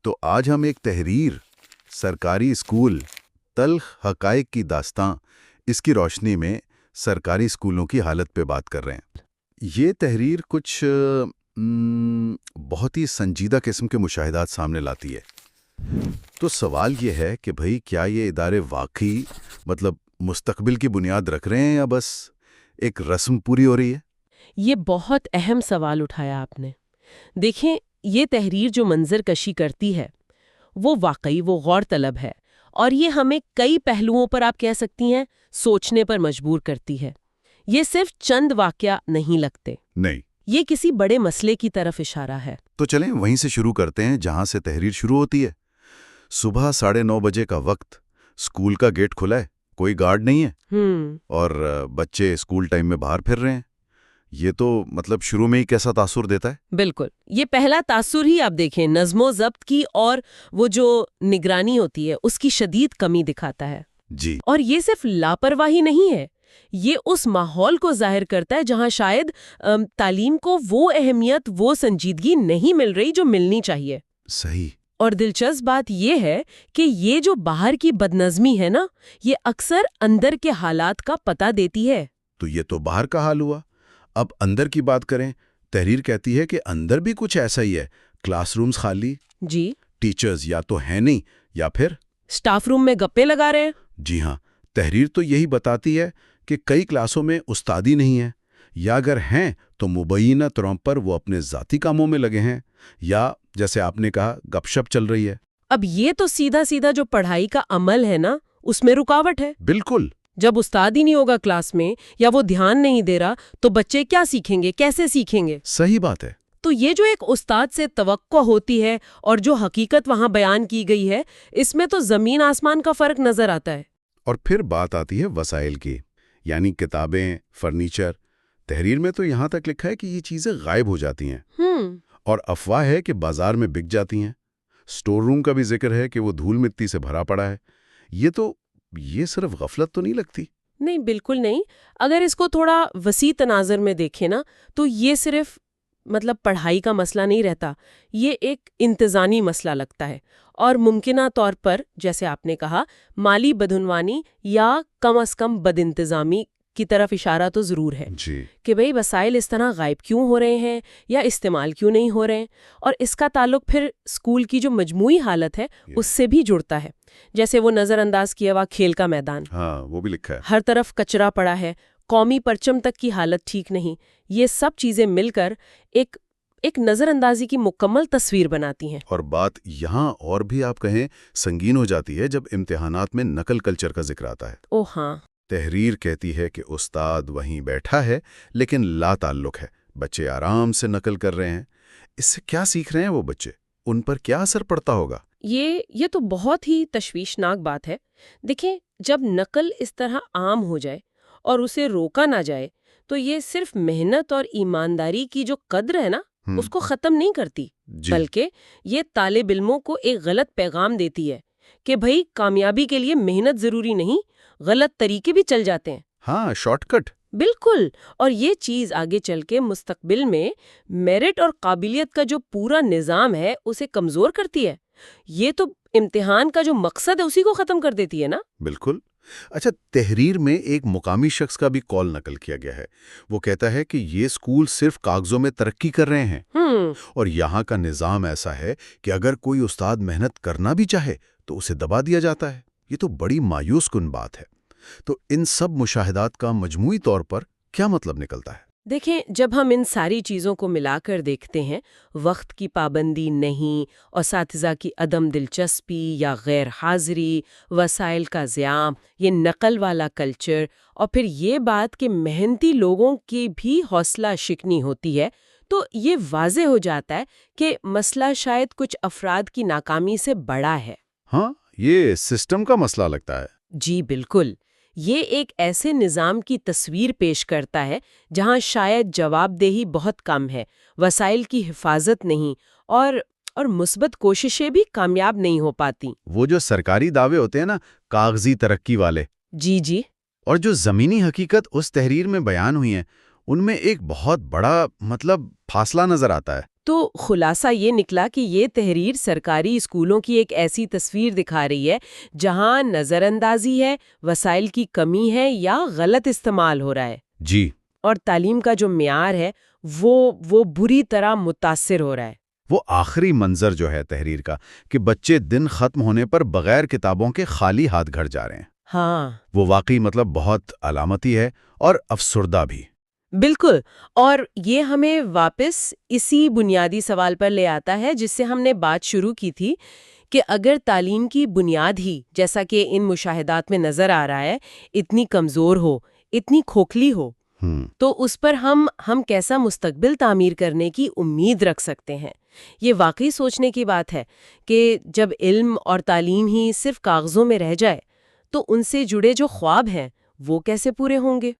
تو آج ہم ایک تحریر سرکاری اسکول تلخ حقائق کی داستاں اس کی روشنی میں سرکاری اسکولوں کی حالت پہ بات کر رہے ہیں۔ یہ تحریر کچھ بہت ہی سنجیدہ قسم کے مشاہدات سامنے لاتی ہے۔ تو سوال یہ ہے کہ بھئی کیا یہ ادارے واقعی مستقبل کی بنیاد رکھ رہے ہیں یا بس ایک رسم پوری ہو رہی ہے؟ یہ بہت اہم سوال اٹھایا آپ نے۔ دیکھیں، یہ تحریر جو منظر کشی کرتی ہے وہ واقعی غور طلب ہے، اور یہ ہمیں کئی پہلوؤں پر آپ کہہ سکتی ہیں سوچنے پر مجبور کرتی ہے۔ یہ صرف چند واقعہ نہیں لگتے، نہیں، یہ کسی بڑے مسئلے کی طرف اشارہ ہے۔ تو چلیں وہیں سے شروع کرتے ہیں جہاں سے تحریر شروع ہوتی ہے۔ صبح 9:30 بجے کا وقت، اسکول کا گیٹ کھلا ہے، کوئی گارڈ نہیں ہے، اور بچے اسکول ٹائم میں باہر پھر رہے ہیں۔ یہ تو شروع میں ہی کیسا تاثر دیتا ہے؟ بالکل، یہ پہلا تاثر ہی آپ دیکھیں نظم و ضبط کی اور وہ جو نگرانی ہوتی ہے اس کی شدید کمی دکھاتا ہے۔ جی، اور یہ صرف لاپرواہی نہیں ہے، یہ اس ماحول کو ظاہر کرتا ہے جہاں شاید تعلیم کو وہ اہمیت، وہ سنجیدگی نہیں مل رہی جو ملنی چاہیے۔ صحیح۔ اور دلچسپ بات یہ ہے کہ یہ جو باہر کی بدنظمی ہے نا، یہ اکثر اندر کے حالات کا پتہ دیتی ہے۔ تو یہ تو باہر کا حال ہوا، اب اندر کی بات کریں۔ تحریر کہتی ہے کہ اندر بھی کچھ ایسا ہی ہے، کلاس رومز خالی، جی، ٹیچرز یا تو ہیں نہیں یا پھر اسٹاف روم میں گپے لگا رہے ہیں۔ جی ہاں، تحریر تو یہی بتاتی ہے کہ کئی کلاسوں میں استاد ہی نہیں ہے، یا اگر ہیں تو مبینہ طور پر وہ اپنے ذاتی کاموں میں لگے ہیں، یا جیسے آپ نے کہا گپ شپ چل رہی ہے۔ اب یہ تو سیدھا سیدھا جو پڑھائی کا عمل ہے نا، اس میں رکاوٹ ہے۔ بالکل۔ جب استاد ہی نہیں ہوگا کلاس میں یا وہ دھیان نہیں دے رہا تو بچے کیا سیکھیں گے، کیسے سیکھیں گے؟ صحیح بات ہے۔ تو یہ جو ایک استاد سے توقع ہوتی ہے اور جو حقیقت وہاں بیان کی گئی ہے، اس میں تو زمین آسمان کا فرق نظر آتا ہے۔ اور پھر بات آتی ہے وسائل کی، یعنی کتابیں، فرنیچر۔ تحریر میں تو یہاں تک لکھا ہے کہ یہ چیزیں غائب ہو جاتی ہیں، اور افواہ ہے کہ بازار میں بک جاتی ہیں۔ سٹور روم کا بھی ذکر ہے کہ وہ دھول مٹی سے بھرا پڑا ہے۔ یہ صرف غفلت تو نہیں لگتی؟ نہیں، بالکل نہیں۔ اگر اس کو تھوڑا وسیع تناظر میں دیکھیں نا، تو یہ صرف پڑھائی کا مسئلہ نہیں رہتا، یہ ایک انتظامی مسئلہ لگتا ہے، اور ممکنہ طور پر جیسے آپ نے کہا مالی بدعنوانی یا کم از کم بد انتظامی کی طرف اشارہ تو ضرور ہے۔ جی، کہ بھئی وسائل اس طرح غائب کیوں ہو رہے ہیں یا استعمال کیوں نہیں ہو رہے ہیں، اور اس کا تعلق پھر اسکول کی جو مجموعی حالت ہے اس سے بھی جڑتا ہے۔ جیسے وہ نظر انداز کیا ہوا کھیل کا میدان، ہاں وہ بھی لکھا ہے، ہر طرف کچرا پڑا ہے، قومی پرچم تک کی حالت ٹھیک نہیں۔ یہ سب چیزیں مل کر ایک نظر اندازی کی مکمل تصویر بناتی ہیں۔ اور بات یہاں اور بھی آپ کہیں سنگین ہو جاتی ہے جب امتحانات میں نقل کلچر کا ذکر آتا ہے۔ او ہاں، تحریر کہتی ہے کہ استاد وہیں بیٹھا ہے لیکن لا تعلق ہے، بچے آرام سے نقل کر رہے ہیں۔ اس سے کیا سیکھ رہے ہیں وہ بچے؟ ان پر کیا اثر پڑتا ہوگا؟ یہ تو بہت ہی تشویشناک بات ہے۔ دیکھیں، جب نقل اس طرح عام ہو جائے اور اسے روکا نہ جائے تو یہ صرف محنت اور ایمانداری کی جو قدر ہے نا، اس کو ختم نہیں کرتی، بلکہ یہ طالب علموں کو ایک غلط پیغام دیتی ہے کہ بھئی کامیابی کے لیے محنت ضروری نہیں، غلط طریقے بھی چل جاتے ہیں۔ ہاں، شارٹ کٹ۔ بالکل، اور یہ چیز آگے چل کے مستقبل میں میرٹ اور قابلیت کا جو پورا نظام ہے اسے کمزور کرتی ہے۔ یہ تو امتحان کا جو مقصد ہے اسی کو ختم کر دیتی ہے نا۔ بالکل۔ اچھا، تحریر میں ایک مقامی شخص کا بھی کال نقل کیا گیا ہے۔ وہ کہتا ہے کہ یہ اسکول صرف کاغذوں میں ترقی کر رہے ہیں، اور یہاں کا نظام ایسا ہے کہ اگر کوئی استاد محنت کرنا بھی چاہے تو اسے دبا دیا جاتا ہے۔ یہ تو بڑی مایوس کن بات ہے۔ تو ان سب مشاہدات کا مجموعی طور پر کیا مطلب نکلتا ہے؟ دیکھیں، جب ہم ان ساری چیزوں کو ملا کر دیکھتے ہیں، وقت کی پابندی نہیں، اساتذہ کی عدم دلچسپی یا غیر حاضری، وسائل کا ضیاع، یہ نقل والا کلچر، اور پھر یہ بات کہ محنتی لوگوں کی بھی حوصلہ شکنی ہوتی ہے، تو یہ واضح ہو جاتا ہے کہ مسئلہ شاید کچھ افراد کی ناکامی سے بڑا ہے۔ ہاں، یہ سسٹم کا مسئلہ لگتا ہے۔ جی بالکل، یہ ایک ایسے نظام کی تصویر پیش کرتا ہے جہاں شاید جواب دہی بہت کم ہے، وسائل کی حفاظت نہیں، اور مثبت کوششیں بھی کامیاب نہیں ہو پاتی۔ وہ جو سرکاری دعوے ہوتے ہیں نا، کاغذی ترقی والے، جی جی، اور جو زمینی حقیقت اس تحریر میں بیان ہوئی ہیں، ان میں ایک بہت بڑا فاصلہ نظر آتا ہے۔ تو خلاصہ یہ نکلا کہ یہ تحریر سرکاری اسکولوں کی ایک ایسی تصویر دکھا رہی ہے جہاں نظر اندازی ہے، وسائل کی کمی ہے یا غلط استعمال ہو رہا ہے، جی، اور تعلیم کا جو معیار ہے وہ بری طرح متاثر ہو رہا ہے۔ وہ آخری منظر جو ہے تحریر کا کہ بچے دن ختم ہونے پر بغیر کتابوں کے خالی ہاتھ گھر جا رہے ہیں، ہاں، وہ واقعی بہت علامتی ہے اور افسردہ بھی۔ بالکل، اور یہ ہمیں واپس اسی بنیادی سوال پر لے آتا ہے جس سے ہم نے بات شروع کی تھی کہ اگر تعلیم کی بنیاد ہی، جیسا کہ ان مشاہدات میں نظر آ رہا ہے، اتنی کمزور ہو، اتنی کھوکھلی ہو، تو اس پر ہم کیسا مستقبل تعمیر کرنے کی امید رکھ سکتے ہیں؟ یہ واقعی سوچنے کی بات ہے کہ جب علم اور تعلیم ہی صرف کاغذوں میں رہ جائے تو ان سے جڑے جو خواب ہیں وہ کیسے پورے ہوں گے؟